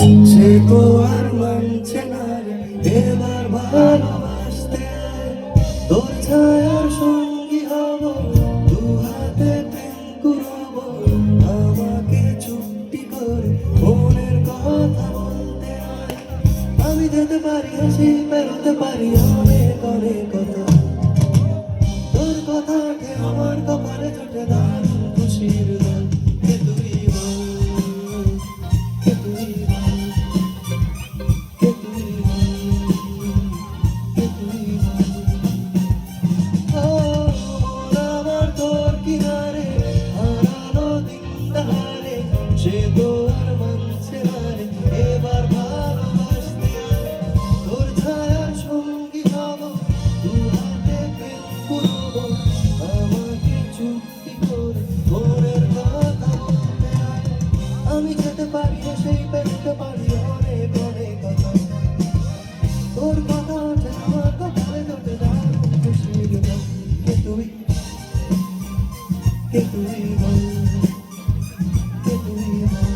সে তো আর মানছে না রে এবার ভালোবাসতে। তোর ছায়ার সঙ্গী হব, দু হাতে প্রেম করব, আমাকে চুপটি করে মনের কথা বলতে আয়। আমি যেতে পারি হাসি, বেরোতে পারি অনেক অনেক কথা। তোর কথা ওঠে আমার কপালে, জোটে দারুণ খুশির দল। কে তুই বল, কে তুই বল, কে তুই বল, কে তুই বল। ও মন আমার তোর কিনারে, হারানো দিন দাহারে, সে তো আর মানছে না রে এবার ভালোবাসতে আয়। তোর ছায়ার সঙ্গী হব, দু হাতে প্রেম করব, আমাকে চুপটি করে মনের কথা বলতে আয়। আমি যেতে পারি না সেই পেতে পারি অনেক অনেক কথা। তোর কথা ওঠে আমার কপালে, জোটে দারুণ খুশির দল। কে তুই, কে তুই বল, কে তুই বল।